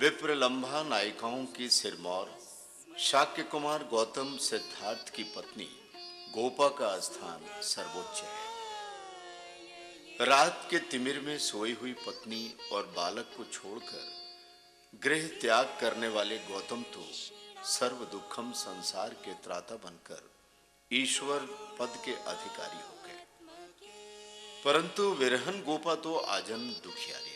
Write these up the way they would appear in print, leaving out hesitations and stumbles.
विप्रलंभा नायिकाओं की सिरमौर शाक्य कुमार गौतम सिद्धार्थ की पत्नी गोपा का स्थान सर्वोच्च है। रात के तिमिर में सोई हुई पत्नी और बालक को छोड़कर गृह त्याग करने वाले गौतम तो सर्व दुखम संसार के त्राता बनकर ईश्वर पद के अधिकारी हो गए, परंतु विरहन गोपा तो आजन्म दुखियारी रही।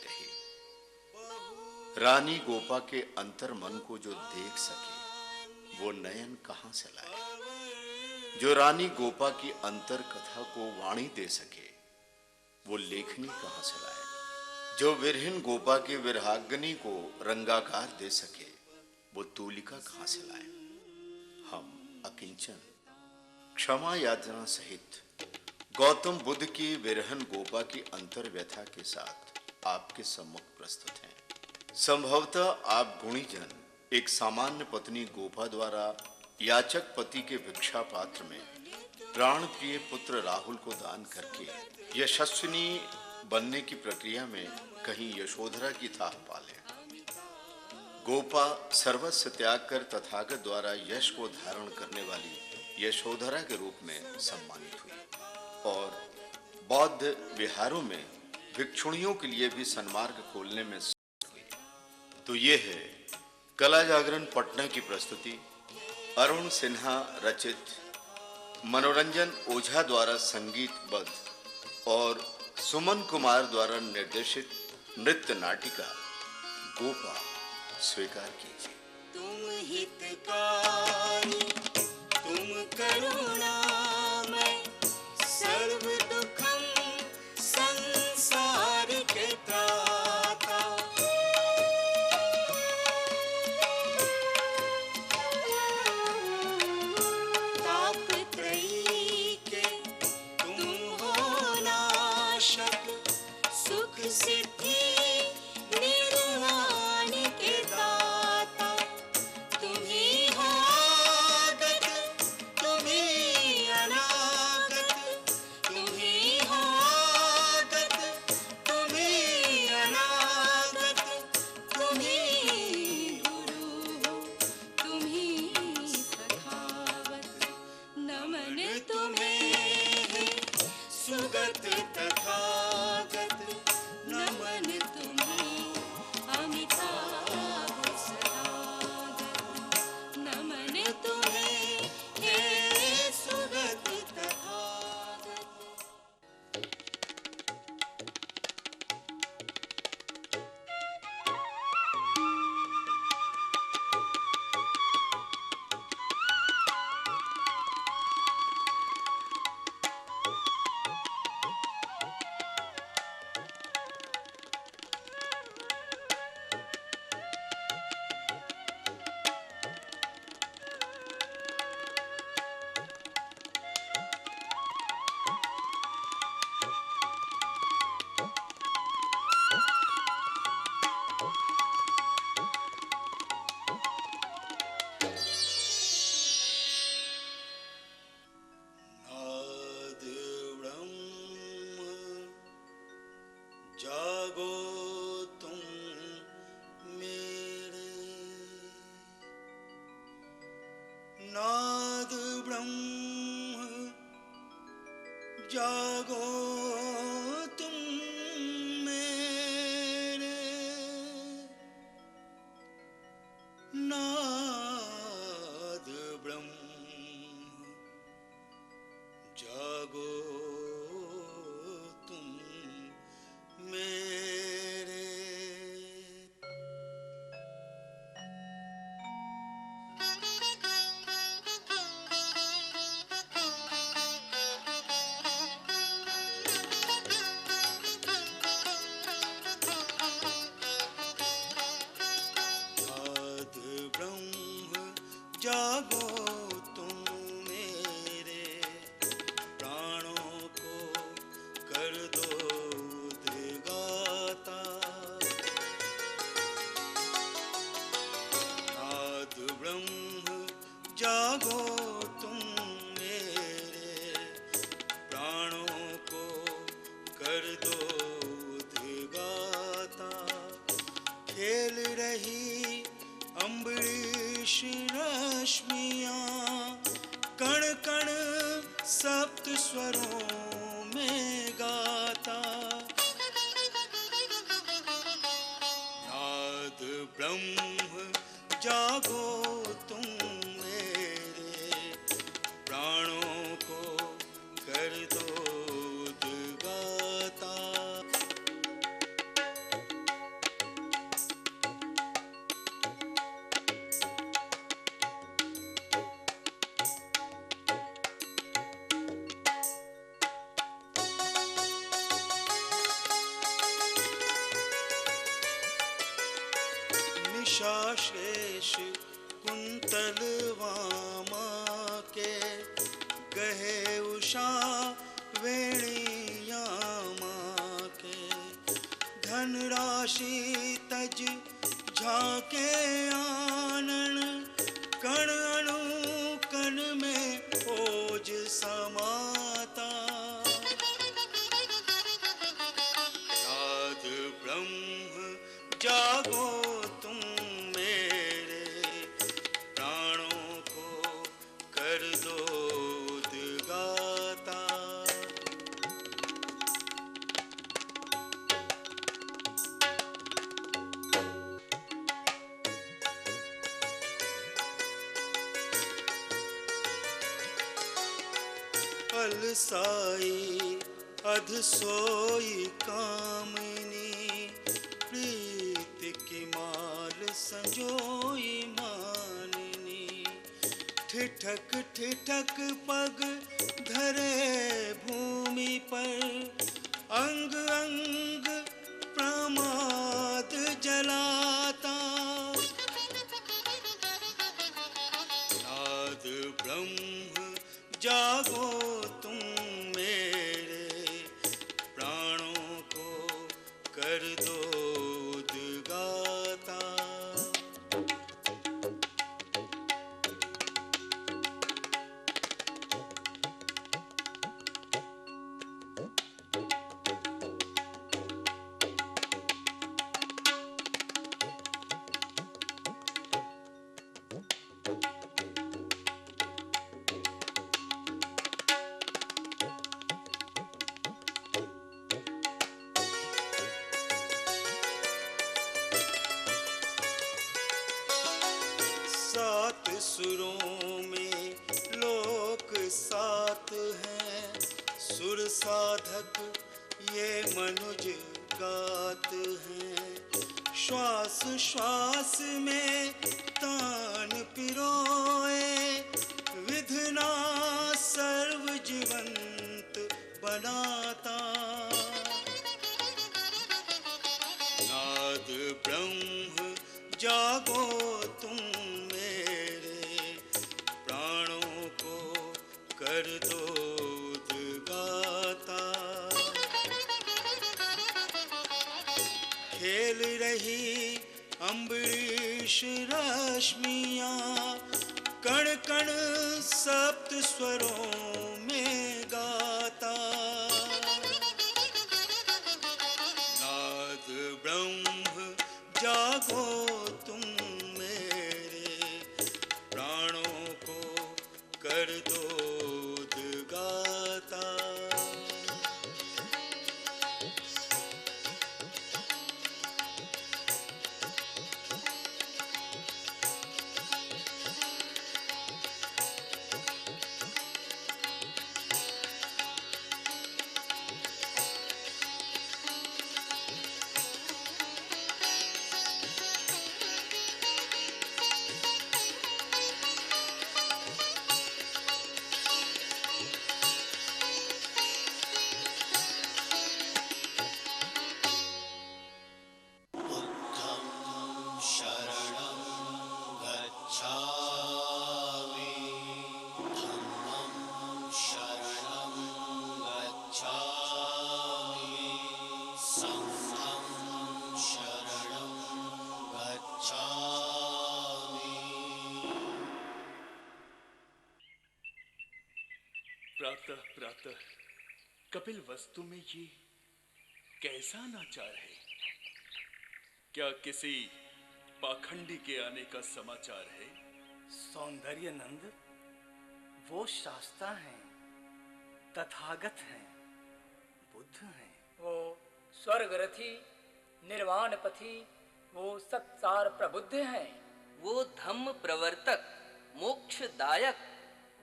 रानी गोपा के अंतर मन को जो देख सके वो नयन कहां से लाए। जो रानी गोपा की अंतर कथा को वाणी दे सके वो लेखनी कहां से लाए। जो विरहीन गोपा की विरहाग्नि को रंगाकार दे सके वो तूलिका कहां से लाए। हम अकिंचन क्षमा याचना सहित गौतम बुद्ध की विरहन गोपा की अंतर व्यथा के साथ आपके सम्मुख प्रस्तुत हैं। संभवतः आप गुणीजन एक सामान्य पत्नी गोपा द्वारा याचक पति के भिक्षा पात्र में प्राण प्रिय पुत्र राहुल को दान करके यशस्विनी बनने की प्रक्रिया में कहीं यशोधरा की थाह पाले। गोपा सर्वस्व त्याग कर तथागत द्वारा यश को धारण करने वाली यशोधरा के रूप में सम्मानित हुई और बौद्ध विहारों में भिक्षुणियों के लिए भी सन्मार्ग खोलने में हुई। तो ये है कला जागरण पटना की प्रस्तुति अरुण सिन्हा रचित मनोरंजन ओझा द्वारा संगीतबद्ध और सुमन कुमार द्वारा निर्देशित नृत्य नाटिका गोपा। स्वीकार कीजिए। तुम हितकारी, तुम करुणामय, सर्व दुखम संसार के त्राता। तापत्रयी के तुम हो नाशक, सुख सिद्धि निर्वाण के दाता। तुम्ही हो आगत, तुम्ही अनागत, तुम्ही हो आगत, तुम्ही अनागत, तुम्ही गुरु हो, तुम्ही तथागत। नमन तुम्हें है सुगत तथागत, नमन तुम्हें अमिताभ सदागत। नमन तुम्हें हे सुगत तथागत। नाद ब्रह्म जागो तुम मेरे। नाद ब्रह्म जागो तुम मेरे। नाद ब्रह्म जागो तुम मेरे। नाद ब्रह्म जागो तुम मेरे, प्राणों को कर दो उद्गाता। नाद ब्रह्म जागो तुम मेरे, प्राणों को कर दो उद्गाता। खेल रही ब्रह्म जागो तुम मेरे, प्राणों को कर दो उद्गाता। निशाशेष कुंतल वामा के, गहे उषा वेणियामा के, धनराशि तज झाके आनन, कण अणु कण में ओज समाता। नाद ब्रह्म जागो तुम मेरे, प्राणों को कर दो उद्गाता। अलसाई अध सोई कामनी, प्रीत की माल संजोई माननी। ठिठक ठिठक पग धरे भूमि पर, अंग अंग प्रमाद जलाता। नाद ब्रह्म जागो तुम मेरे, प्राणों को कर दो उद्गाता। सात सुरों में लोक सात हैं, सुर साधक ये मनुज गात हैं। श्वास श्वास में तान पिरोए, विधना सर्व जीवंत बनाता। नाद ब्रह्म जागो तुम मेरे, प्राणों को कर दो उद्गाता। खेल रही अम्बरीश रश्मियाँ, कण कण सप्त स्वरों में गाता। नाद ब्रह्म जागो तुम मेरे, प्राणों को कर दो उद्गाता। प्रातः प्रातः कपिल वस्तु में ये कैसा नाचार है? क्या किसी पाखंडी के आने का समाचार है? सौंदर्य नंद वो शास्ता हैं, तथागत हैं, बुद्ध हैं। वो स्वर्गरथी, निर्वाण पथी, वो सत्सार प्रबुद्ध हैं। वो धम्म प्रवर्तक, मोक्षदायक,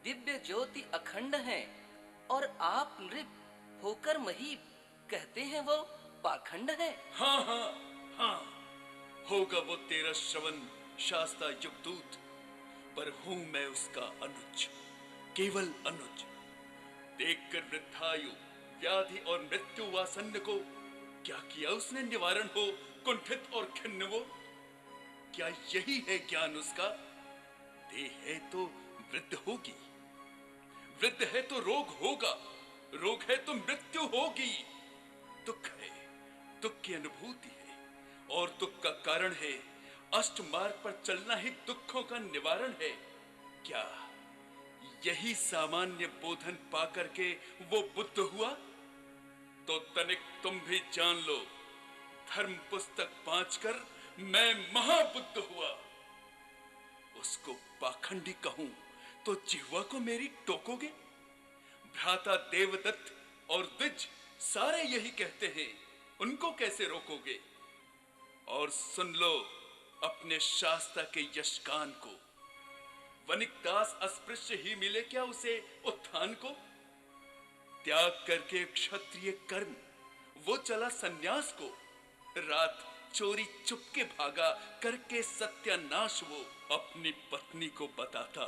दिव्य ज्योति अखंड हैं। और आप नृप होकर महीप, कहते हैं वो पाखंड है। हाँ हाँ हाँ, होगा वो तेरा श्रवण शास्ता युगदूत, पर हूं मैं उसका अनुज, केवल अनुज। देखकर वृद्धायु, व्याधि और मृत्यु वासन्न को क्या किया उसने निवारण हो, कुंठित और खिन्न वो? क्या यही है ज्ञान उसका? देह है तो वृद्ध होगी, वृद्ध है तो रोग होगा, रोग है तो मृत्यु होगी। दुख है, दुख की अनुभूति है, और दुख का कारण है अष्ट मार्ग पर चलना ही दुखों का निवारण है। क्या यही सामान्य बोधन पाकर के वो बुद्ध हुआ? तो तनिक तुम भी जान लो, धर्म पुस्तक पांचकर मैं महाबुद्ध हुआ। उसको पाखंडी कहूं तो जिह्वा को मेरी टोकोगे? भ्राता देवदत्त और द्विज सारे यही कहते हैं, उनको कैसे रोकोगे? और सुन लो अपने शास्ता के यशगान को, वनिकदास अस्पृश्य ही मिले क्या उसे उत्थान को? त्याग करके क्षत्रिय कर्म वो चला सन्यास को, रात चोरी चुपके भागा करके सत्यानाश वो। अपनी पत्नी को बताता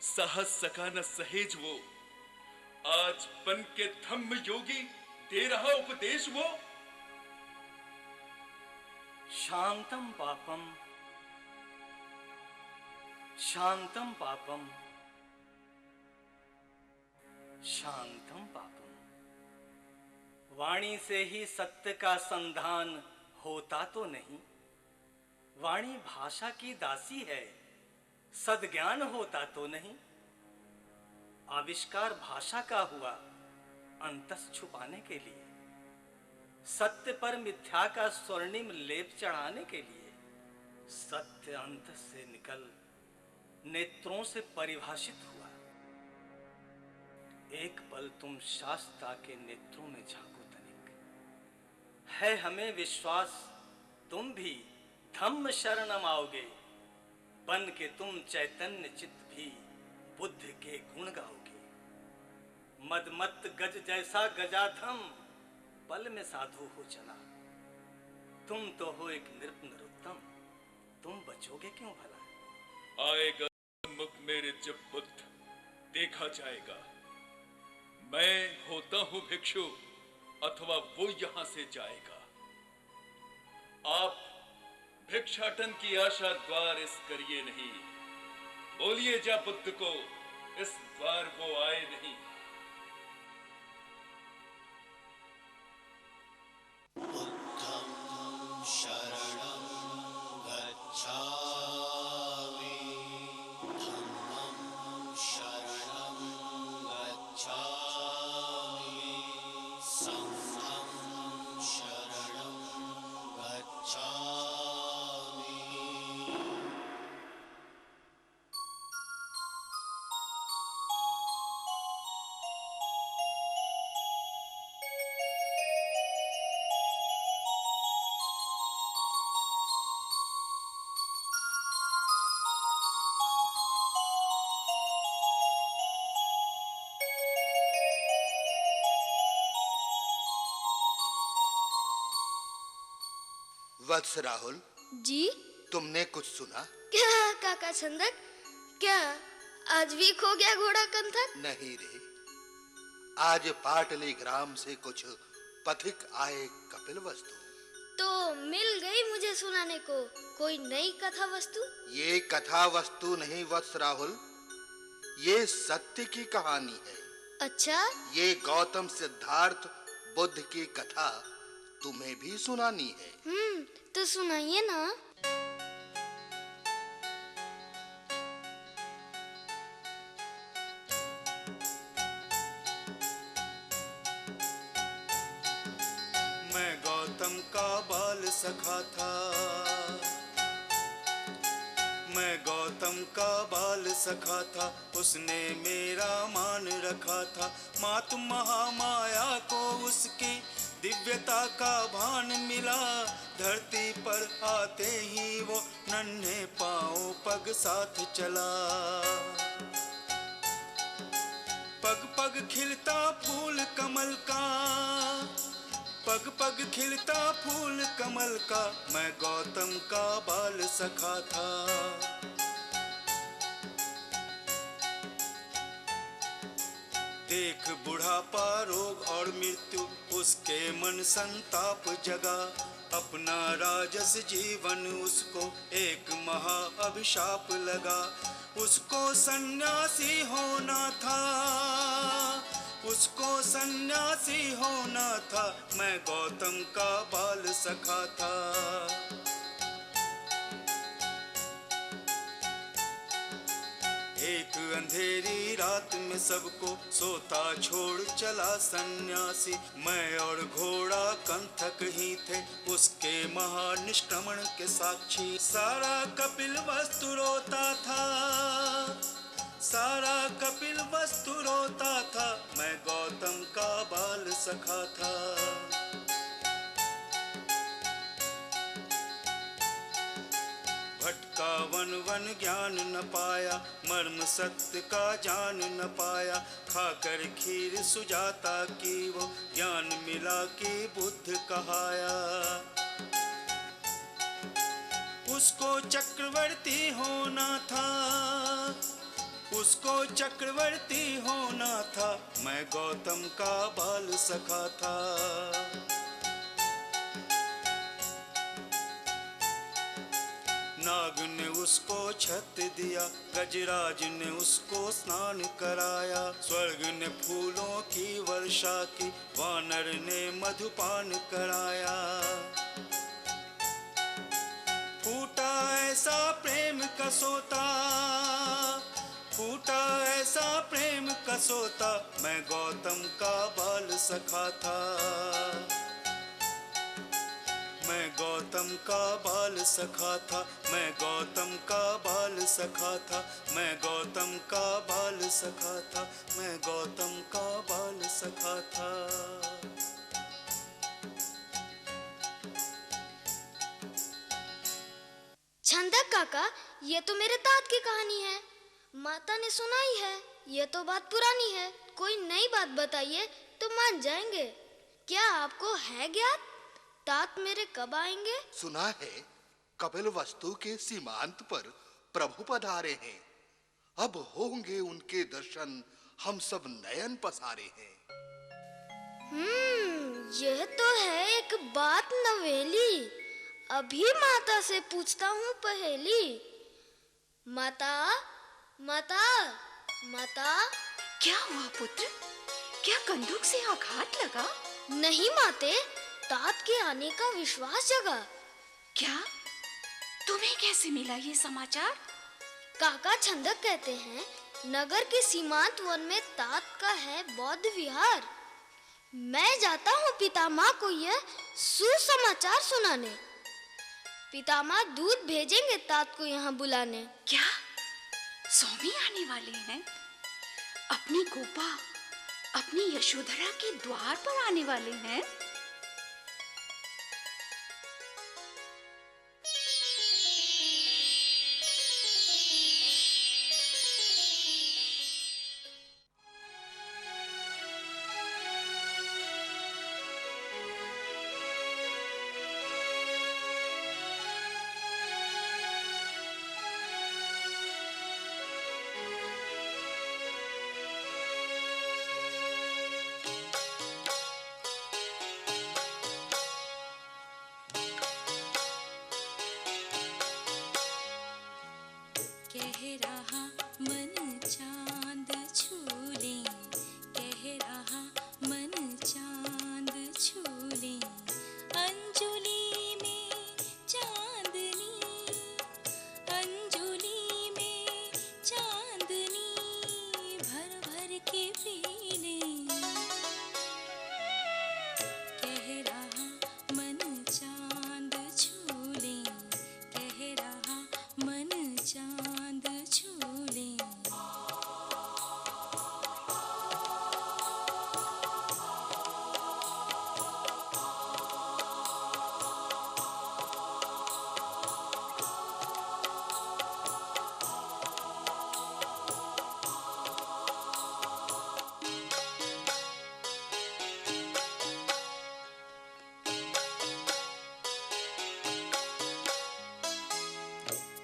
साहस सका न सहेज वो, आज बन के धम्म योगी दे रहा उपदेश वो। शांतम पापम, शांतम पापम, शांतम पापम। वाणी से ही सत्य का संधान होता तो नहीं। वाणी भाषा की दासी है, सद्ज्ञान होता तो नहीं। आविष्कार भाषा का हुआ अंतस छुपाने के लिए, सत्य पर मिथ्या का स्वर्णिम लेप चढ़ाने के लिए। सत्य अंत से निकल नेत्रों से परिभाषित हुआ। एक पल तुम शास्ता के नेत्रों में झांको तनिक, है हमें विश्वास तुम भी धम्म शरणम आओगे। बन के तुम चैतन्य चित्त भी बुद्ध के गुण गाओगे। मदमत्त गज जैसा गजाधम पल में साधु हो चला। तुम तो हो एक नृप नरोत्तम, तुम बचोगे क्यों भला? आएगा मुख मेरे जब बुद्ध देखा जाएगा। मैं होता हूं भिक्षु अथवा वो यहां से जाएगा। आप भिक्षाटन की आशा द्वार इस करिए नहीं, बोलिए जा बुद्ध को इस द्वार वो आए नहीं। बुद्धं शरणं गच्छामि, धम्मं शरणं गच्छामि, संघं शरणं गच्छामि। वत्स राहुल, जी? तुमने कुछ सुना? क्या काका छंदक, क्या आज भी खो गया घोड़ा कंथक? नहीं रे, आज पाटली ग्राम से कुछ पथिक आए कपिल वस्तु। तो मिल गई मुझे सुनाने को कोई नई कथा वस्तु। ये कथा वस्तु नहीं वत्स राहुल, ये सत्य की कहानी है। अच्छा? ये गौतम सिद्धार्थ बुद्ध की कथा तुम्हें भी सुनानी है। तो सुनाइए ना। मैं गौतम का बाल सखा था, मैं गौतम का बाल सखा था, उसने मेरा मान रखा था। मात महामाया को उसके दिव्यता का भान मिला। धरती पर आते ही वो नन्हे पांव पग साथ चला। पग पग खिलता फूल कमल का, पग पग खिलता फूल कमल का, मैं गौतम का बाल सखा था। देख बुढ़ापा रोग और मृत्यु उसके मन संताप जगा। अपना राजस जीवन उसको एक महा अभिशाप लगा। उसको सन्यासी होना था, उसको सन्यासी होना था, मैं गौतम का बाल सखा था। एक अंधेरी रात में सबको सोता छोड़ चला सन्यासी। मैं और घोड़ा कंथक ही थे उसके महानिष्क्रमण के साक्षी। सारा कपिल वस्तु रोता था, सारा कपिल वस्तु रोता था, मैं गौतम का बाल सखा था। भटका वन वन ज्ञान न पाया, मर्म सत्य का जान न पाया। खाकर खीर सुजाता की वो ज्ञान मिला कि बुद्ध कहाया। उसको चक्रवर्ती होना था, उसको चक्रवर्ती होना था, मैं गौतम का बाल सखा था। नाग ने उसको छत दिया, गजराज ने उसको स्नान कराया। स्वर्ग ने फूलों की वर्षा की, वानर ने मधुपान कराया। फूटा ऐसा प्रेम का सोता, फूटा ऐसा प्रेम का सोता, मैं गौतम का बाल सखा था। मैं गौतम का बाल सखा था, मैं गौतम का बाल सखा था, मैं गौतम का बाल सखा था, मैं गौतम का बाल सखा था। छंदक काका, ये तो मेरे तात की कहानी है, माता ने सुनाई है। ये तो बात पुरानी है, कोई नई बात बताइए तो मान जाएंगे। क्या आपको है ज्ञात तात मेरे कब आएंगे? सुना है कपिल वस्तु के सीमांत पर प्रभु पधारे हैं। अब होंगे उनके दर्शन, हम सब नयन पसारे हैं। यह तो है एक बात नवेली। अभी माता से पूछता हूँ पहेली। माता, माता, माता। क्या हुआ पुत्र? क्या कंदूक से आघात लगा? नहीं माते, तात के आने का विश्वास जगा। क्या? तुम्हें कैसे मिला ये समाचार? काका छंदक कहते हैं नगर के सीमांत वन में तात का है बौद्ध विहार। मैं जाता हूँ पितामह को यह सुसमाचार सुनाने। पितामह दूध भेजेंगे तात को यहाँ बुलाने। क्या? स्वामी आने वाले हैं? अपनी गोपा, अपनी यशोधरा के द्वार पर आने वाले हैं?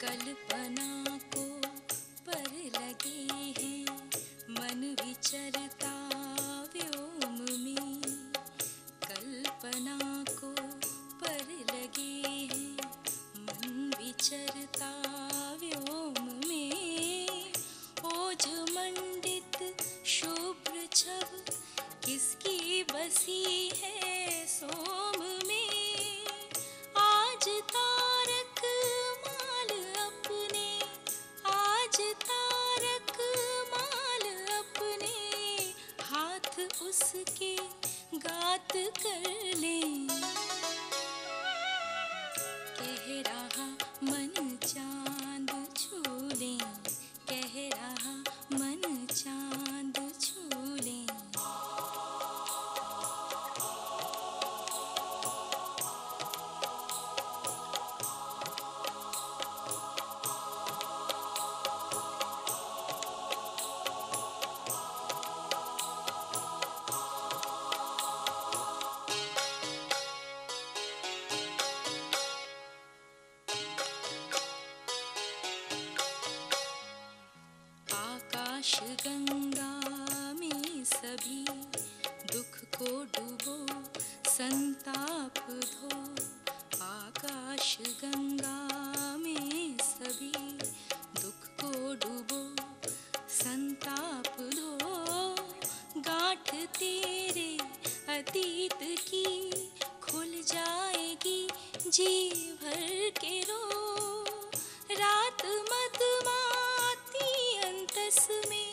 कल्पना को पर लगे हैं मन विचरता व्योम में, कल्पना को पर लगे हैं मन विचरता व्योम में। ओज मंडित शुभ्र छब किसकी बसी है सोम में। आज तारक माल अपने, आज तारक माल अपने हाथ उसके गात कर ले। कह रहा मन चांद छू ले, कह रहा मन चांद छू ले। आकाश गंगा में सभी दुख को डुबो संताप धो। आकाश गंगा में सभी दुख को डुबो संताप धो। गांठ तेरे अतीत की खुल जाएगी जी भर के रो। रात मधुमाती अंतस में,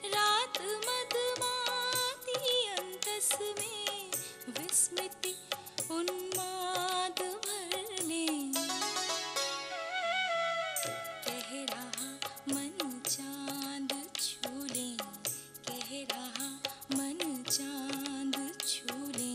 रात मधुमाती अंतस में विस्मृति उन्माद भर ले। कह रहा मन चांद छू ले, कह रहा मन चांद छू ले।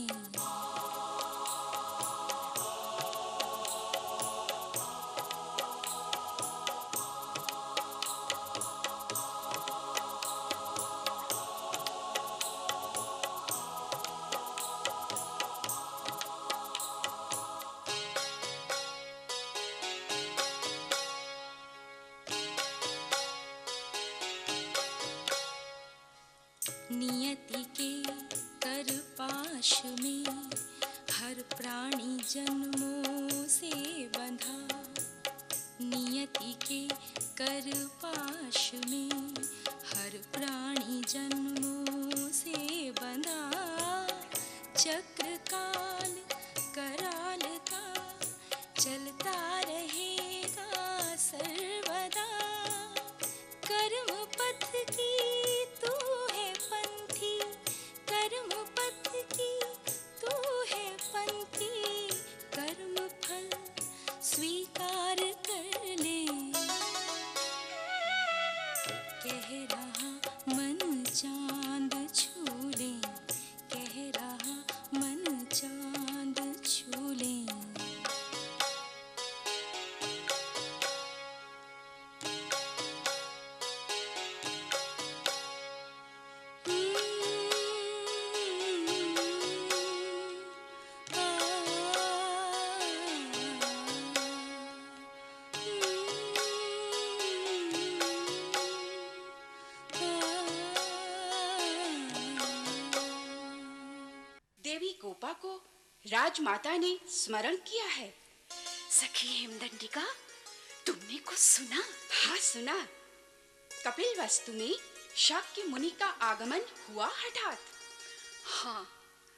नियति के कर पाश में हर प्राणी जन्मों से बंधा। नियति के कर पाश में हर प्राणी जन्मों से बंधा। चक्र काल कराल का चलता रहेगा सर्वदा। कर्म पथ की तू है पंथी, कर्म पथ की तू है पंथी। कर्म फल स्वीकार कर ले। कह रहा मन चांद छू ले, कह रहा मन चांद छू ले। देवी गोपा को राजमाता ने स्मरण किया है। सखी हेमदंडिका, तुमने कुछ सुना? हाँ सुना। कपिल वस्तु में शाक्य मुनि का आगमन हुआ हठात। हाँ,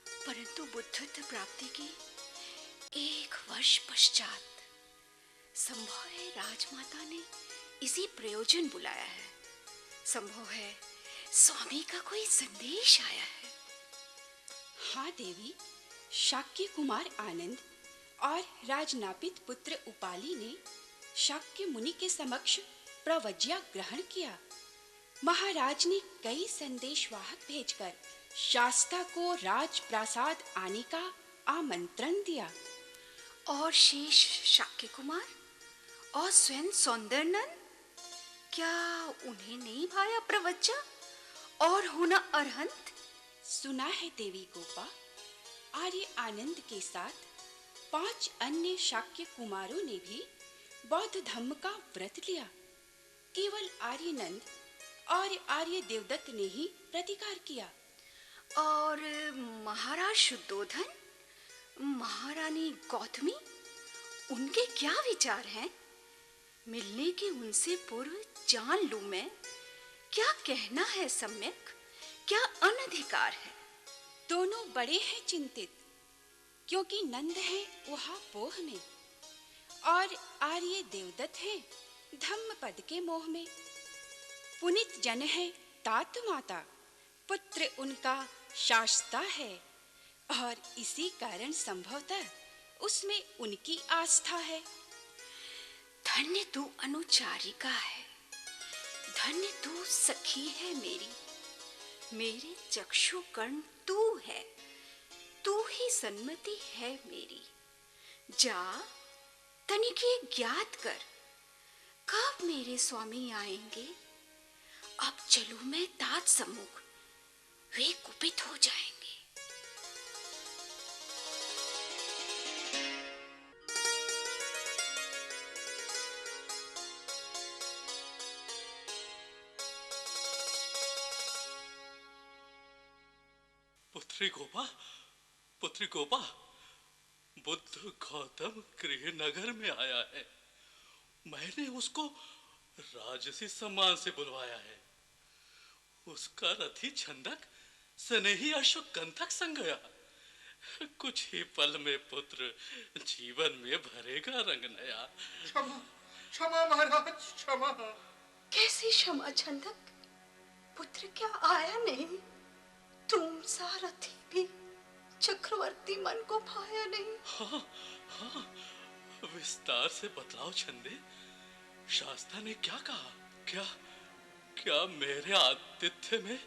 परंतु बुद्धत्व प्राप्ति के 1 वर्ष पश्चात संभव है राजमाता ने इसी प्रयोजन बुलाया है। संभव है स्वामी का कोई संदेश आया है। हाँ देवी, शाक्य कुमार आनंद और राजनापित पुत्र उपाली ने शाक्य मुनि के समक्ष प्रवज्ञा ग्रहण किया। महाराज ने कई संदेशवाहक भेजकर शास्ता को राजप्रासाद आने का आमंत्रण दिया। और शेष शाक्य कुमार और स्वयं सौंदर्यनंद, क्या उन्हें नहीं भाया प्रवज्ञा और होना अरहंत? सुना है देवी गोपा, आर्य आनंद के साथ 5 अन्य शाक्य कुमारों ने भी बौद्ध धम्म का व्रत लिया। केवल आर्यनंद और आर्य देवदत्त ने ही प्रतिकार किया। और महाराज शुद्धोधन, महारानी गौतमी, उनके क्या विचार हैं? मिलने के उनसे पूर्व जान लूं मैं, क्या कहना है सम्यक, क्या अनधिकार है? दोनों बड़े हैं चिंतित, क्योंकि नंद है वहाँ पोह में और आर्य देवदत्त है धम्म पद के मोह में। पुनित जन है तात माता, पुत्र उनका शास्ता है, और इसी कारण संभवतः उसमें उनकी आस्था है। धन्य तू अनुचारिका है, धन्य तू सखी है मेरी, मेरे चक्षु कर्ण तू है, तू ही सन्मति है मेरी। जा तनिक ये ज्ञात कर, कब मेरे स्वामी आएंगे? अब चलूं मैं तात सम्मुख, वे कुपित हो जाएंगे। पुत्री गोपा, बुद्ध गौतम गृहनगर में आया है। मैंने उसको राजसी सम्मान से बुलवाया है। उसका रथी छंदक स्नेही अश्वगंधक संग गया। कुछ ही पल में पुत्र जीवन में भरेगा रंग नया। क्षमा क्षमा महाराज, क्षमा। कैसी क्षमा छंदक? पुत्र क्या आया नहीं? तुम सारथी भी चक्रवर्ती मन को भाया नहीं? हाँ, विस्तार से बतलाओ छंदे, शास्ता ने क्या कहा? क्या मेरे आतिथ्य में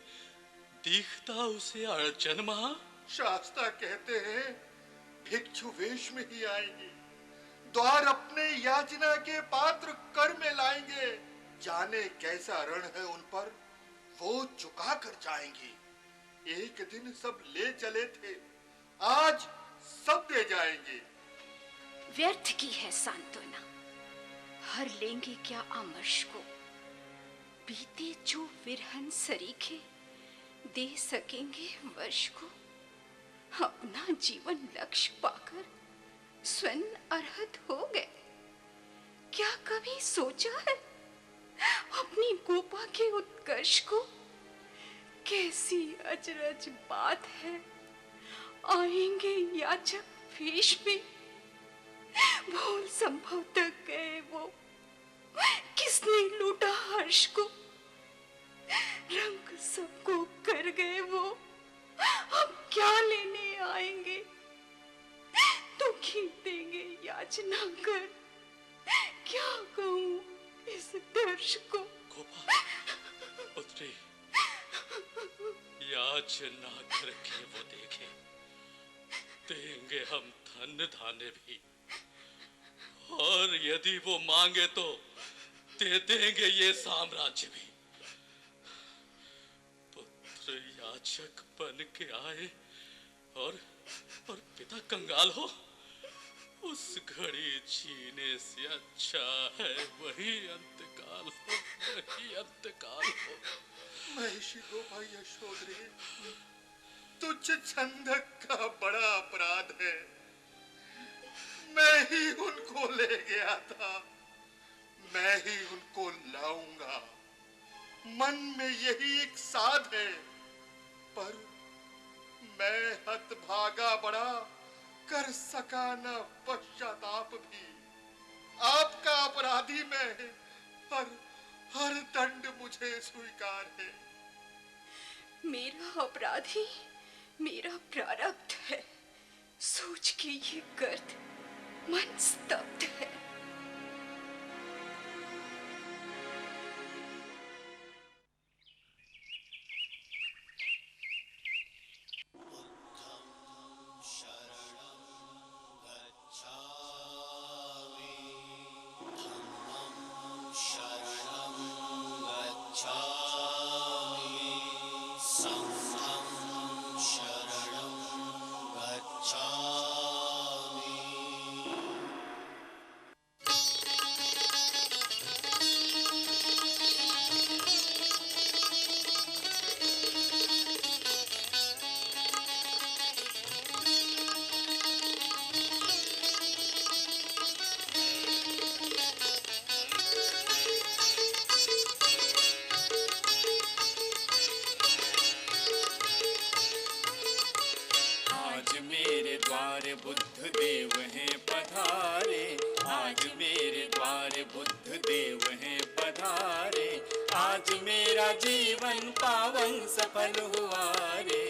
दिखता उसे अड़चन महा? शास्ता कहते हैं भिक्षु वेश में ही आएंगे, द्वार अपने याचना के पात्र कर में लाएंगे। जाने कैसा ऋण है उन पर, वो चुका कर जाएंगे। एक दिन सब ले चले थे, आज सब दे जाएंगे। व्यर्थ की है सांत्वना, हर लेंगे क्या आमर्श को? बीते जो विरहन सरीखे, दे सकेंगे वर्ष को। अपना जीवन लक्ष्य पाकर स्वयं अर्हत हो गए। क्या कभी सोचा है अपनी गोपा के उत्कर्ष को? कैसी अचरज बात है, आएंगे याचक वेश में, भूल संभव तक गए वो, किसने लूटा हर्ष को? रंग सबको कर गए वो, अब क्या लेने आएंगे? दुखी देंगे याचना कर, क्या कहूँ इस दर्श को? गोपा, पुत्री, याचना करके वो देखे, देंगे हम धन धान्य भी, और यदि वो मांगे तो दे देंगे ये साम्राज्य भी। पुत्र याचक बन के आए और पिता कंगाल हो, उस घड़ी जीने से अच्छा है वही अंतकाल हो, वही अंतकाल हो। महिषी गोपा यशोधरी, तुझ छंदक का बड़ा अपराध है। मैं ही उनको ले गया था, मैं ही उनको लाऊंगा। मन में यही एक साध है, पर मैं हतभागा बड़ा, कर सका न पश्चाताप भी। आपका अपराधी मैं, पर हर दंड मुझे स्वीकार है। मेरा अपराधी मेरा प्रारब्ध है, सोच के ये गर्द मन स्तब्ध है। पधारे। आज मेरा जीवन पावन सफल हुआ रे,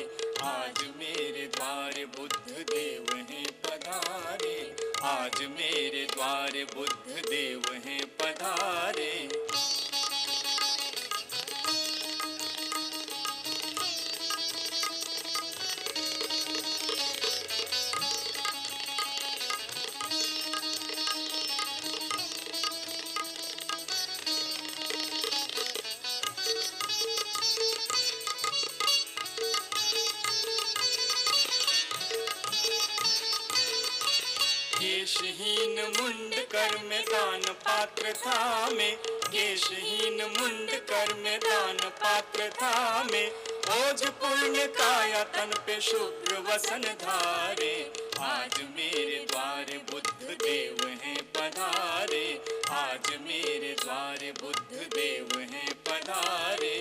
आज मेरे द्वार बुद्ध देव हैं पधारे। आज मेरे द्वार बुद्ध देव हैं पधारे। केशहीन मुंड कर में दान पात्र था मैं, केशहीन मुंड कर में दान पात्र था मैं। ओज पुण्य काया तन पे शुभ्र वसन धारे। आज मेरे द्वार बुद्ध देव हैं पधारे। आज मेरे द्वार बुद्ध देव हैं पधारे।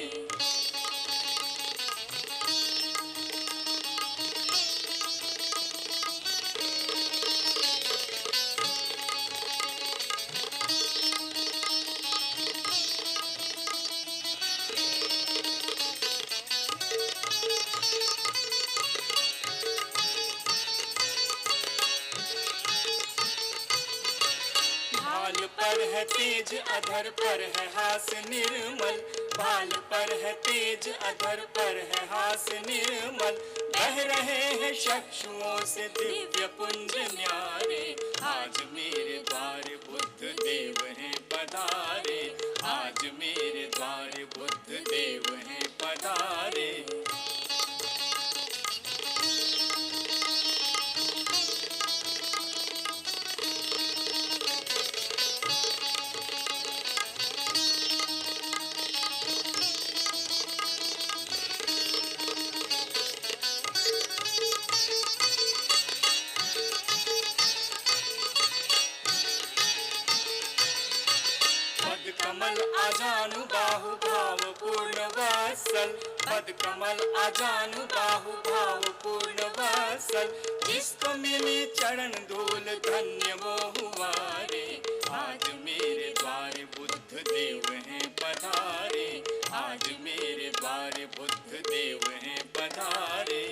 पर है तेज अधर पर है हास निर्मल, बाल पर है तेज अधर पर है हास निर्मल। बह रहे हैं चक्षुओं से दिव्य पुंज न्यारे। आज मेरे द्वार बुद्ध देव हैं पधारे। आज मेरे द्वार बुद्ध देव हैं पधारे। कमल आजानु बाहु भाव पूर्ण वत्सल, पद कमल आजानु बाहु भाव पूर्ण वत्सल। जिसको मिली चरण धूल धन्य वो हुआ रे। आज मेरे द्वार बुद्ध देव हैं पधारे। आज मेरे द्वार बुद्ध देव हैं पधारे।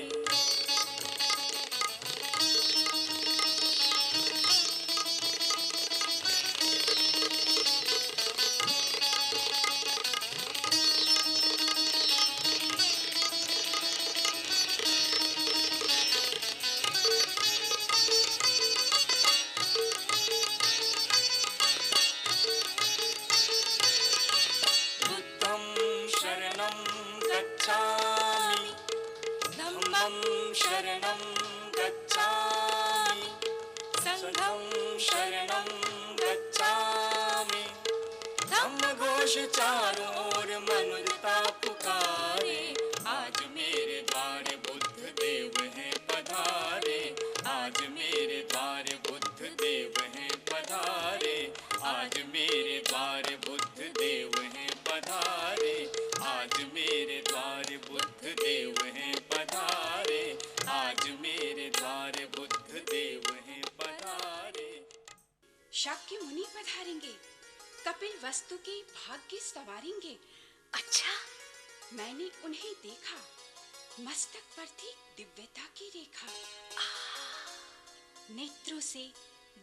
शरणं गच्छामि, संघं शरणं गच्छामि। धम्म घोष चारों ओर मनुजता पुकारे। आज मेरे द्वार बुद्ध देव हैं पधारे। आज मेरे द्वार बुद्ध देव हैं पधारे। आज मेरे द्वार बुद्ध देव हैं पधारे। आज मेरे द्वार बुद्ध देव हैं पधारे। आज मेरे द्वार बुद्ध देव हैं पधारे। शाक्य मुनि पधारेंगे, कपिल वस्तु के भाग्य संवारेंगे। अच्छा, मैंने उन्हें देखा, मस्तक पर थी दिव्यता की रेखा। नेत्रों से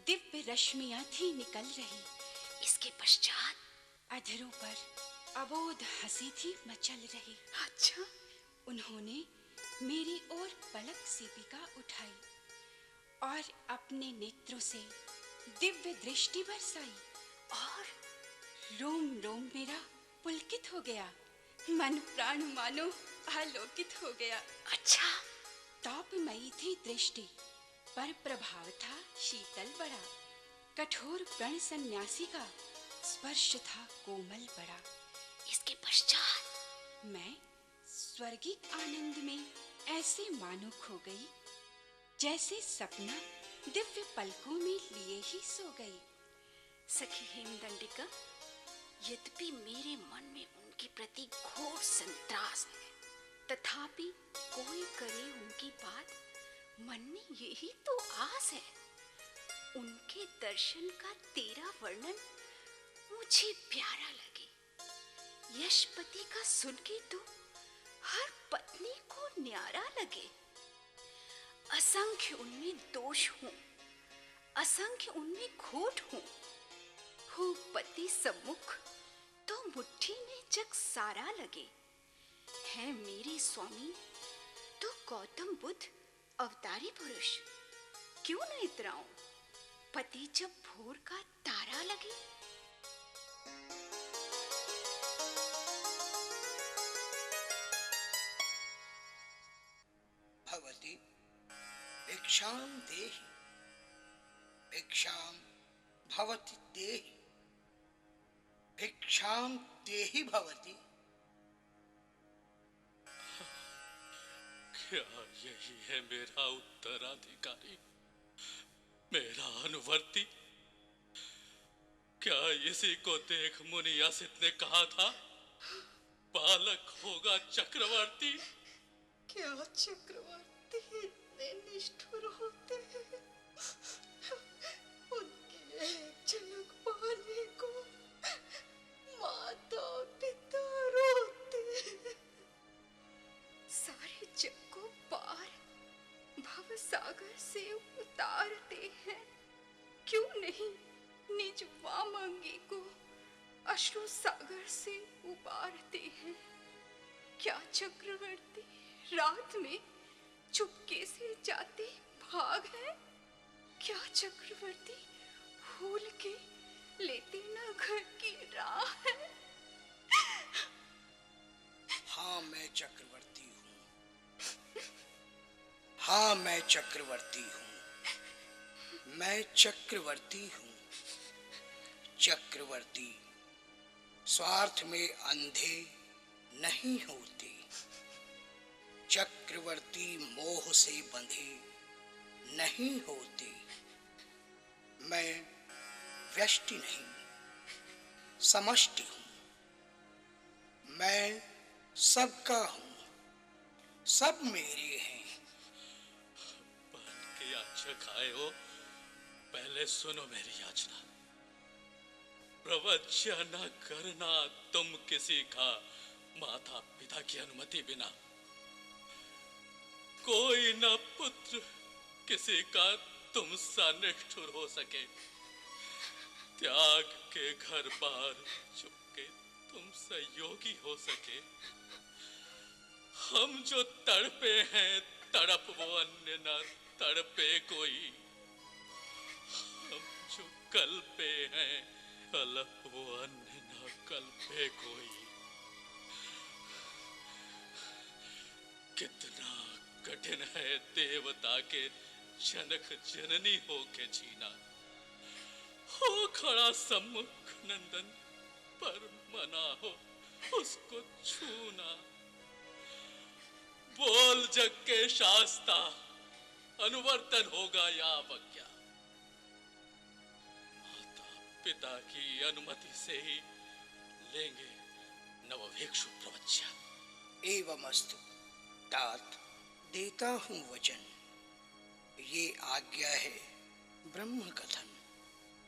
दिव्य रश्मियां थी निकल रही। इसके पश्चात अधरों पर अबोध हंसी थी मचल रही। अच्छा, उन्होंने मेरी ओर पलक सीपिका उठाई और अपने नेत्रों से दिव्य दृष्टि बरसाई और रोम रोम मेरा पुलकित हो गया, मन प्राण मानो आलोकित हो गया। अच्छा, तापमयी थी दृष्टि पर प्रभाव था शीतल बड़ा। कठोर प्रण सन्यासी का स्पर्श था कोमल बड़ा। इसके पश्चात मैं स्वर्गिक आनंद में ऐसे मानो खो गई, जैसे सपना दिव्य पलकों में लिए ही सो गई। सखी हेमदंडिका, यद्यपि मेरे मन में उनके प्रति घोर संत्रास है, तथापि कोई करे उनकी बात, मन में यही तो आस है। उनके दर्शन का तेरा वर्णन मुझे प्यारा लगे। यशपति का सुन के तो हर पत्नी को न्यारा लगे। असंख्य उनमें दोष हूं, असंख्य उनमें खोट हूं। हो पति सम्मुख तो मुट्ठी में जग सारा लगे। है मेरे स्वामी तो गौतम बुद्ध अवतारी पुरुष। क्यों न इतराऊं पति जब भोर का तारा लगे। भवती भिक्षां देहि, भिक्षां भवति देहि, भिक्षां देहि भवती। क्या यही है मेरा उत्तराधिकारी, मेरा अनुवर्ती? क्या इसी को देख मुनि असित ने कहा था बालक होगा चक्रवर्ती? क्या चक्रवर्ती इतने निष्ठुर होते हैं? उनकी एक झलक पाने को माता पिता रोते हैं। सारे जग को पार भव सागर से उतारते हैं। क्यों नहीं निज वामंगी को अश्रु सागर से उबारते हैं। क्या चक्रवर्ती रात में चुपके से जाते भाग है? क्या चक्रवर्ती भूल के लेते न घर की राह है? हाँ मैं चक्रवर्ती हूँ, हाँ मैं चक्रवर्ती हूँ, मैं चक्रवर्ती हूँ। चक्रवर्ती स्वार्थ में अंधे नहीं होते, चक्रवर्ती मोह से बंधे नहीं होते। मैं व्यष्टि नहीं समष्टि हूँ, मैं सबका हूँ, सब मेरे हैं। बन के याचक आए हो, पहले सुनो मेरी याचना। प्रवज्य न करना तुम किसी का माता पिता की अनुमति बिना। कोई न पुत्र किसी का तुम सा निष्ठुर हो सके। त्याग के घर बार चुपके तुम सहयोगी हो सके। हम जो तड़पे हैं तड़प वो अन्य न तड़पे कोई। हम जो कल्पे हैं कल्प वो अन्य न कल्पे कोई। कितना कठिन है देवता के जनक जननी हो के जीना। हो खड़ा सम्मुख नंदन पर मना हो उसको छूना। बोल जग के शास्ता अनुवर्तन होगा या अवज्ञा। माता पिता की अनुमति से ही लेंगे नवभिक्षु प्रवज्या। एवमस्तु तात देता हूँ वचन। ये आज्ञा है ब्रह्म कथन।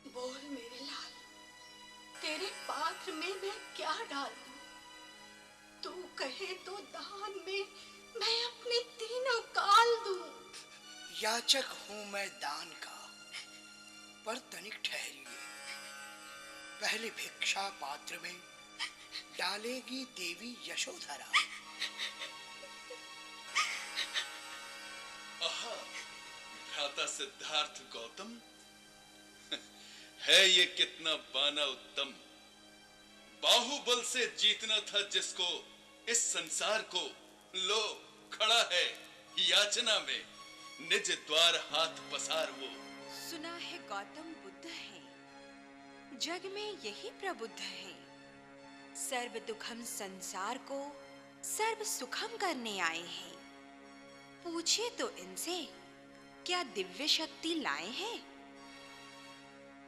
बोल मेरे लाल, तेरे पात्र में मैं क्या डाल दूं? तू कहे तो दान में मैं अपने तीनों काल दूं। याचक हूँ मैं दान का, पर तनिक ठहरिए। पहले भिक्षा पात्र में डालेगी देवी यशोधरा। आहा, भ्राता सिद्धार्थ गौतम, है ये कितना बाना उत्तम। बाहुबल से जीतना था जिसको इस संसार को, लो खड़ा है याचना में। निज द्वार हाथ पसार वो। सुना है गौतम बुद्ध हैं, जग में यही प्रबुद्ध हैं। सर्व दुखम संसार को सर्व सुखम करने आए हैं। पूछिए तो इनसे क्या दिव्य शक्ति लाए हैं?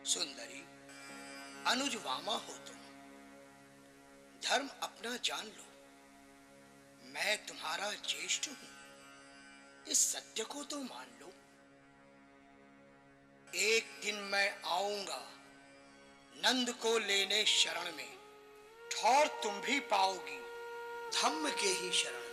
सुंदरी, अनुज वामा हो तुम, धर्म अपना जान लो। मैं तुम्हारा ज्येष्ठ हूं, इस सत्य को तो मान लो। एक दिन मैं आऊंगा नंद को लेने शरण में, और तुम भी पाओगी धम्म के ही शरण में।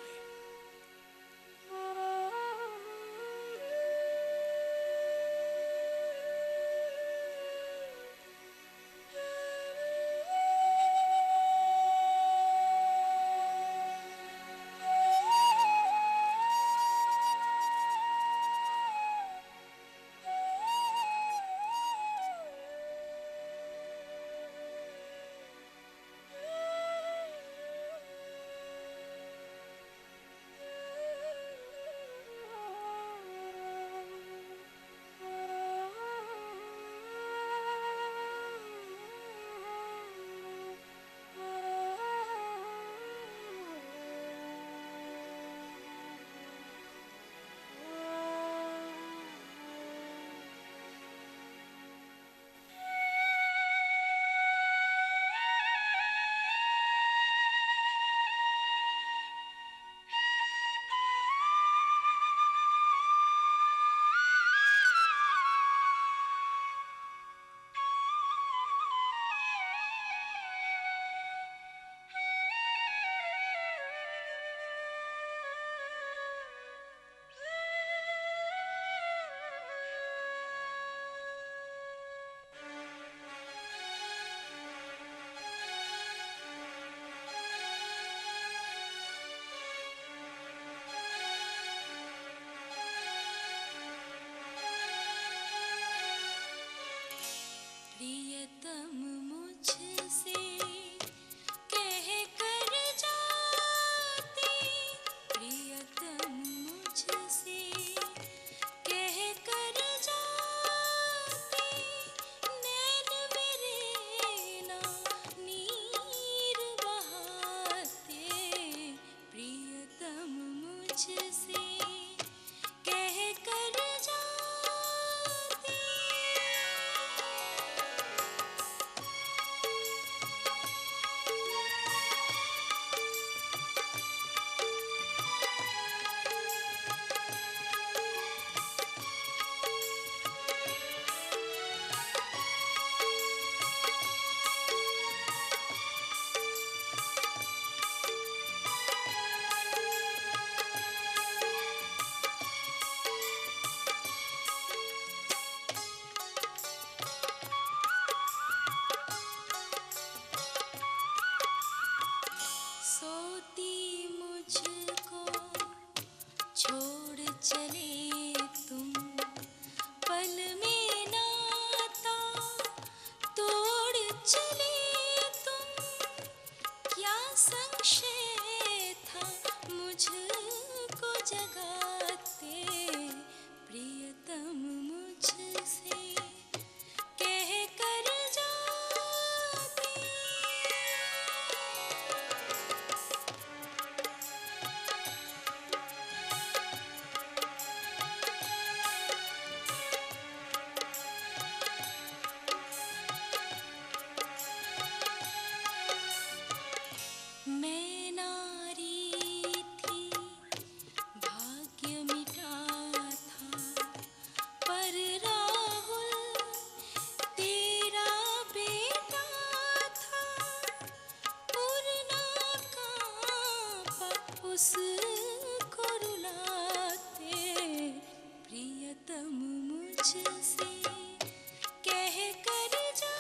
प्रियतम मुझसे कह कर जाती, प्रियतम मुझसे कह कर जाती, नैन मेरे ना नीर बहाते, प्रियतम मुझसे कह कर जाती। सोती मुझको छोड़ चले तुम, पल में नाता तोड़ चले तुम, क्या संशय था मुझको जगाते, प्रियतम मुझसे कह कर जाती। मैं नारी थी, भाग्य मिटा था, पर राहुल तेरा बेटा था, पूर्णा कांपा उसको रुलाते, प्रियतम मुझसे कह कर जाती।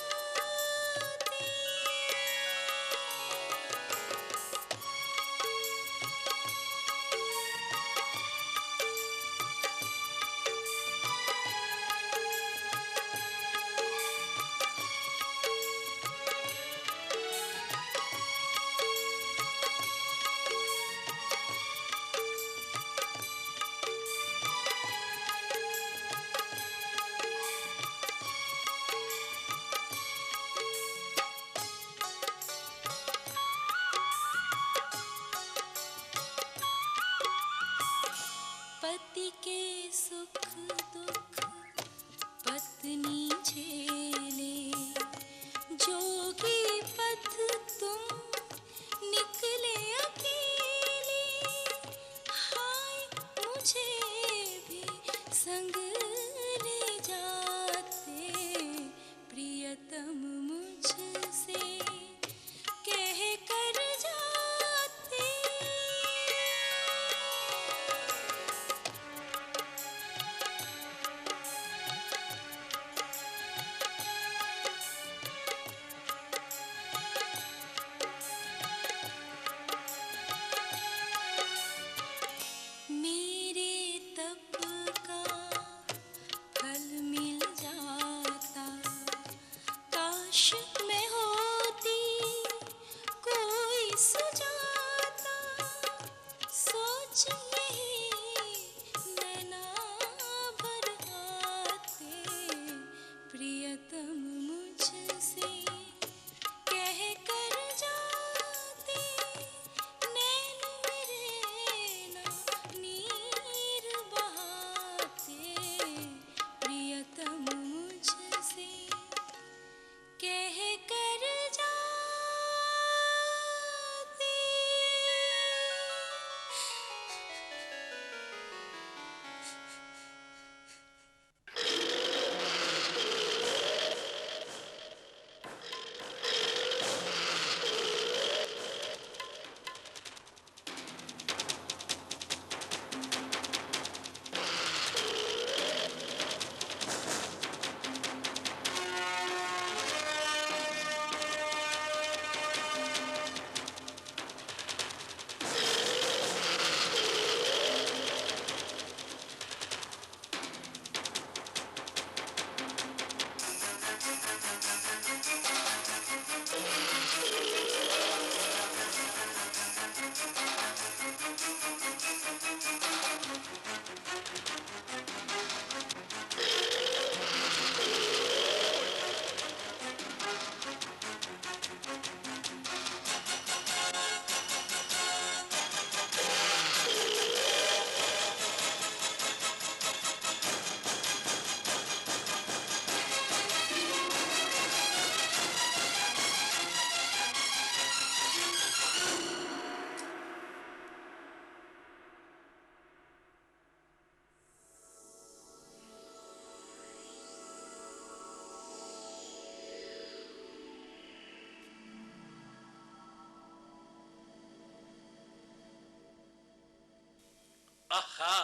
आहा,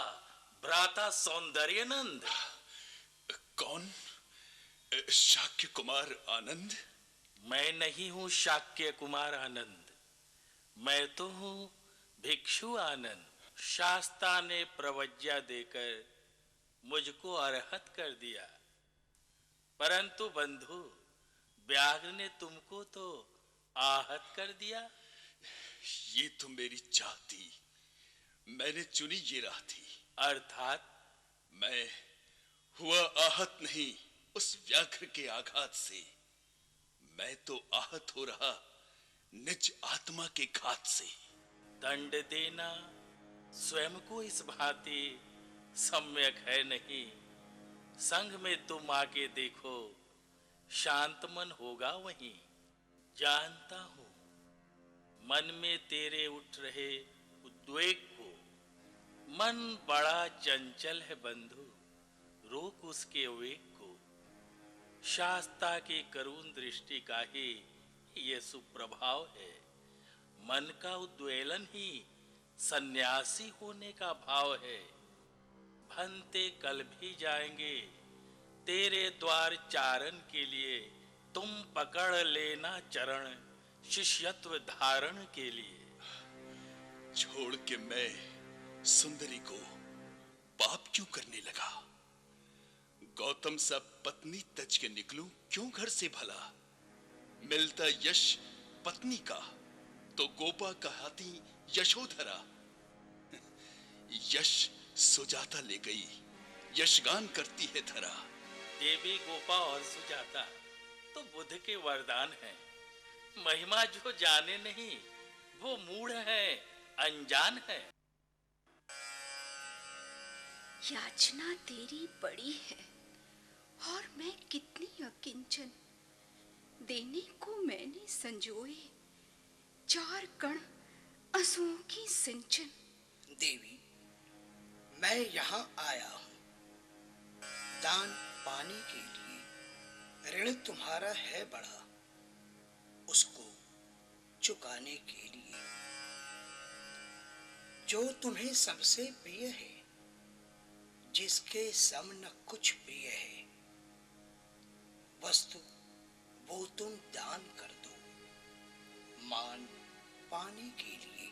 भ्राता सौंदर्यनंद। कौन? शाक्य कुमार आनंद? मैं नहीं हूं शाक्य कुमार आनंद, मैं तो हूं भिक्षु आनंद। शास्ता ने प्रवज्ञा देकर मुझको अर्हत कर दिया, परंतु बंधु व्याघ्र ने तुमको तो आहत कर दिया। ये तो मेरी चाह थी, मैंने चुनी ये राह थी। अर्थात मैं हुआ आहत नहीं उस व्याघ्र के आघात से, मैं तो आहत हो रहा निज आत्मा के घात से। दंड देना स्वयं को इस भांति सम्यक है नहीं। संग में तुम आके देखो, शांत मन होगा वहीं। जानता हूं मन में तेरे उठ रहे उद्वेग को, मन बड़ा चंचल है बंधु, रोक उसके वेग को। शास्ता की करुण दृष्टि का ही ये सुप्रभाव है, मन का उद्वेलन ही सन्यासी होने का भाव है। भंते कल भी जाएंगे तेरे द्वार चारण के लिए, तुम पकड़ लेना चरण शिष्यत्व धारण के लिए। छोड़ के मैं सुंदरी को पाप क्यों करने लगा? गौतम सा पत्नी तज के निकलूं क्यों घर से भला? मिलता यश पत्नी का तो गोपा कहाती यशोधरा। यश सुजाता ले गई, यशगान करती है धरा। देवी गोपा और सुजाता तो बुद्ध के वरदान हैं। महिमा जो जाने नहीं वो मूढ़ है, अनजान है। याचना तेरी बड़ी है और मैं कितनी अकिंचन, देने को मैंने संजोए 4 कण आंसुओं की सिंचन। देवी, मैं यहाँ आया हूँ दान पाने के लिए। ऋण तुम्हारा है बड़ा, उसको चुकाने के लिए। जो तुम्हें सबसे प्रिय है, जिसके सम न कुछ प्रिय है, वस्तु वो तुम दान कर दो मान पाने के लिए।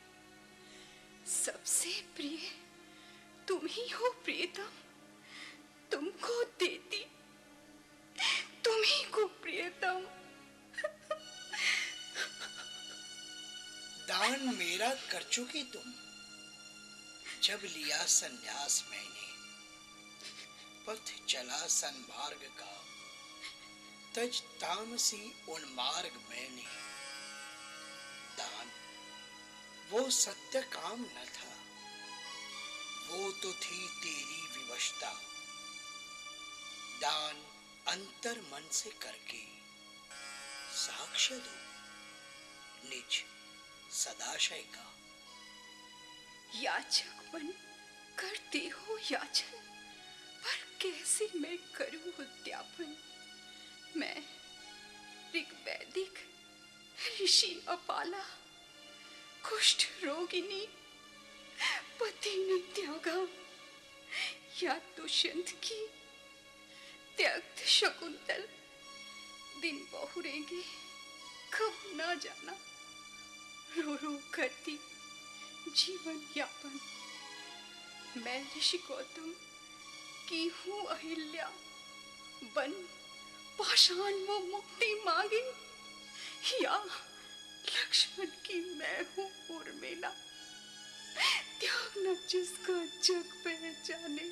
सबसे प्रिय तुम ही हो प्रियतम, तुमको देती तुम ही को प्रियतम। दान मेरा कर चुकी तुम, जब लिया संन्यास मैंने। पथ चला सन्मार्ग का, तज तामसी उन्मार्ग मैंने। दान वो सत्य काम न था, वो तो थी तेरी विवशता। दान अंतर मन से करके साक्ष्य दो निज सदाशय का। याचक बन करते हो याचन, पर कैसे मैं करूं उद्यापन। मैं ऋग्वैदिक ऋषि अपाला, कुष्ठ रोगिनी पति ने त्यागा, या दुष्यंत की त्यक्त शकुंतल दिन बहुरेंगे कब ना जाना। रो रो करती जीवन यापन, मैं ऋषि गौतम की हूँ अहिल्या। बन पाषाण वो मुक्ति मांगे, या लक्ष्मण की मैं हूँ उर्मिला। त्याग न जिसका जग पहचाने,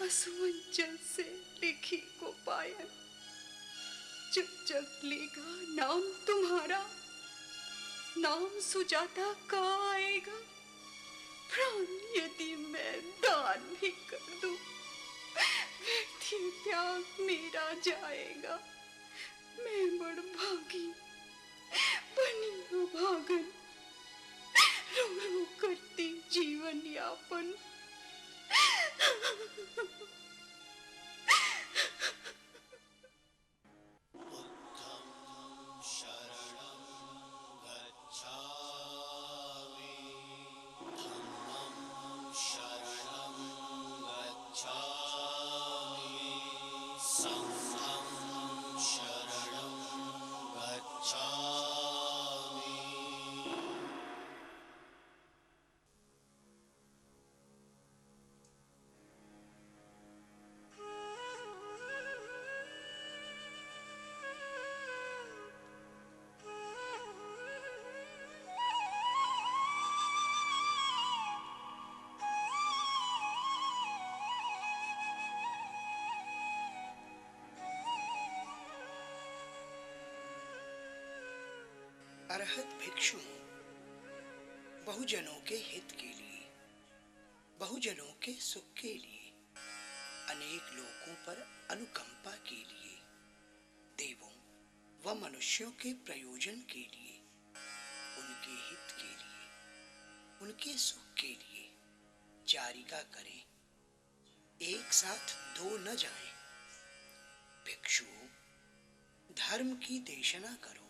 असुमंजल से लिखी को पायन। जब जग लेगा नाम तुम्हारा, नाम सुजाता का आएगा। प्राण यदि मैं दान भी कर दूं, व्यर्थी त्याग मेरा जाएगा। मैं बड़ भागी बनी भागन, रो रो करती जीवन यापन। शरणं गच्छामि, धम्मं अरहत भिक्षु हूं, बहुजनों के हित के लिए, बहुजनों के सुख के लिए, अनेक लोगों पर अनुकंपा के लिए, देवों व मनुष्यों के प्रयोजन के लिए, उनके हित के लिए, उनके सुख के लिए जारिका करें, एक साथ दो न जाएं। भिक्षुओं, धर्म की देशना करो,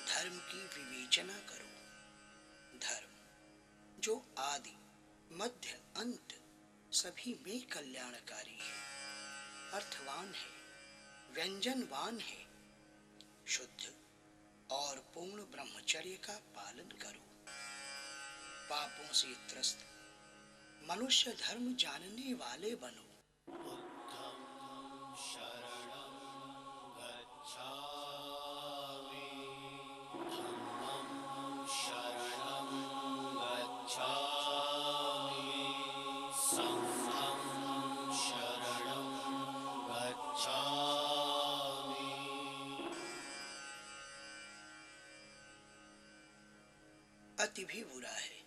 धर्म की विवेचना करो। धर्म जो आदि मध्य अंत सभी में कल्याणकारी है, अर्थवान है, व्यंजनवान है, शुद्ध और पूर्ण ब्रह्मचर्य का पालन करो। पापों से त्रस्त मनुष्य धर्म जानने वाले बनो। अति भी बुरा है,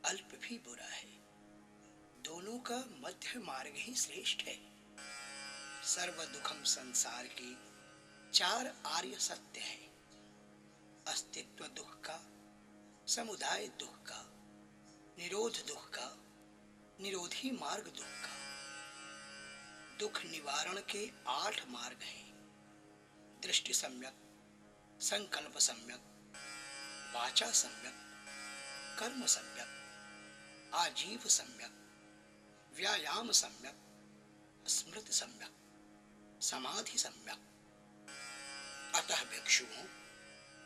अल्प भी बुरा है, दोनों का मध्य मार्ग ही श्रेष्ठ है। सर्व दुखम संसार के चार आर्य सत्य हैं: अस्तित्व दुख का, समुदाय दुख का, निरोध दुख का, निरोधी मार्ग दुख का। दुख निवारण के 8 मार्ग हैं: दृष्टि सम्यक, संकल्प सम्यक, वाचा सम्यक, कर्म सम्यक, आजीव सम्यक, व्यायाम सम्यक, स्मृति सम्यक, समाधि सम्यक। अतः भिक्षुओं,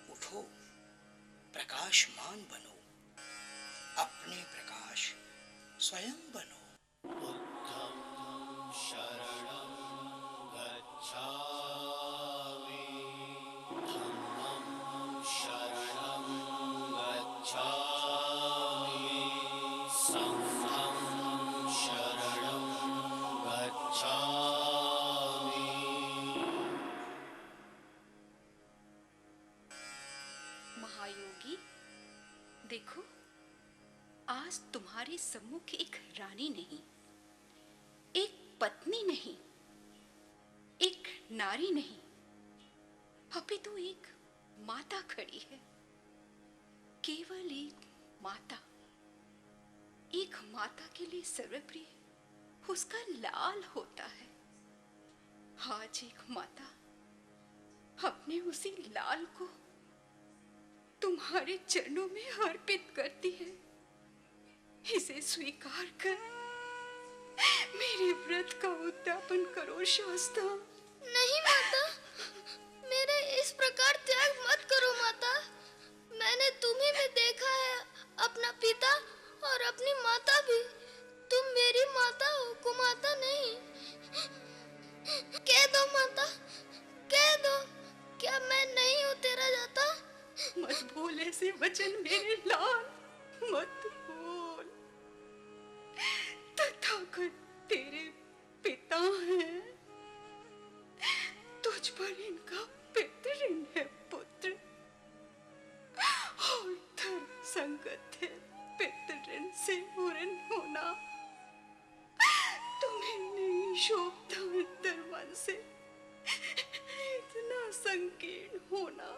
उठो, प्रकाशमान बनो, अपने प्रकाश स्वयं बनो। बुद्धं शरणं गच्छामि, धम्मं शरणं गच्छामि, संघं शरणं गच्छामि। महायोगी, देखो, आज तुम्हारे सम्मुख एक रानी नहीं, एक पत्नी नहीं, एक नारी नहीं, अपितु एक माता खड़ी है। केवल एक माता। एक माता के लिए सर्वप्रिय उसका लाल होता है। आज एक माता अपने उसी लाल को तुम्हारे चरणों में अर्पित करती है। इसे स्वीकार कर मेरे व्रत का उद्यापन करो शास्ता। नहीं माता, मेरा इस प्रकार त्याग मत करो माता। मैंने तुम्ही में देखा है अपना पिता और अपनी माता भी। तुम मेरी माता हो, कुमाता नहीं। कह दो माता, कह दो, क्या मैं नहीं हूँ तेरा जाता? मत बोल ऐसे वचन मेरे लाल, मत बोल। तथागत तेरे पिता हैं, तुझ पर इनका पितृ है पुत्र, और धर्म संगत है पितृ से उरण होना। तुम्हें नहीं शोभता अंतर्मन से इतना संकीर्ण होना।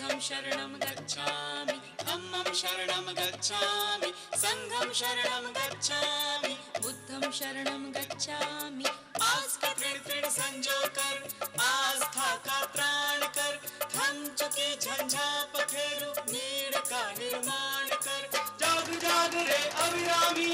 बुद्धं शरणं गच्छामि धम्मं शरणं गच्छामि संघं शरणं गच्छामि बुद्धं शरणं गच्छामि आस का तृण संजो कर आस्था का त्राण कर थम चुकी झंझा पखेरु नीड़ का निर्माण कर जाग जाग रे अभिरामी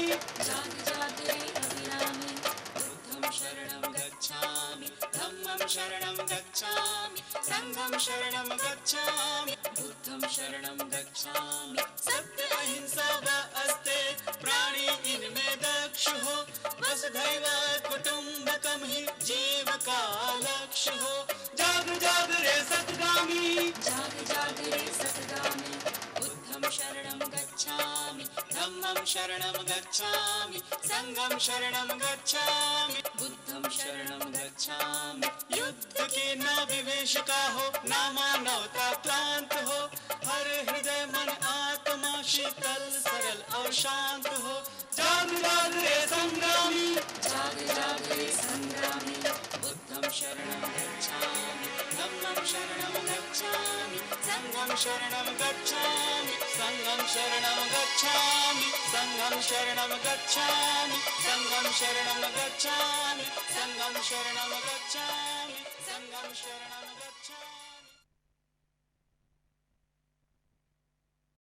जाग जाग रे अभिरामी बुद्धं शरणं गच्छामि धम्मं शरणं गच्छामि संघं शरणं गच्छामि बुद्धं शरणं गच्छामि सत्य अहिंसा व अस्ते प्राणी इनमें दक्ष हो वसुधैव कुटुंबकम ही जीव का लक्ष्य हो जाग जाग रे सतगामी जाग जाग रे सतगामी बुद्धं शरणं गच्छामि धम्मं शरणं गच्छामि संघं शरणं गच्छामि बुद्धं शरणं गच्छामि युद्ध की न विवेशिका हो न मानवता क्लांत हो हर हृदय मन आत्मा शीतल सरल और शांत हो जाग जाग रे संग्रामी जाग जाग रे संग्रामी बुद्धं शरणं गच्छामि धम्मं शरणं गच्छामि संघं शरणं गच्छामि संघं शरणं गच्छामि संघं शरणं गच्छामि संघं शरणं गच्छामि संघं शरणं गच्छामि संघं शरणं गच्छामि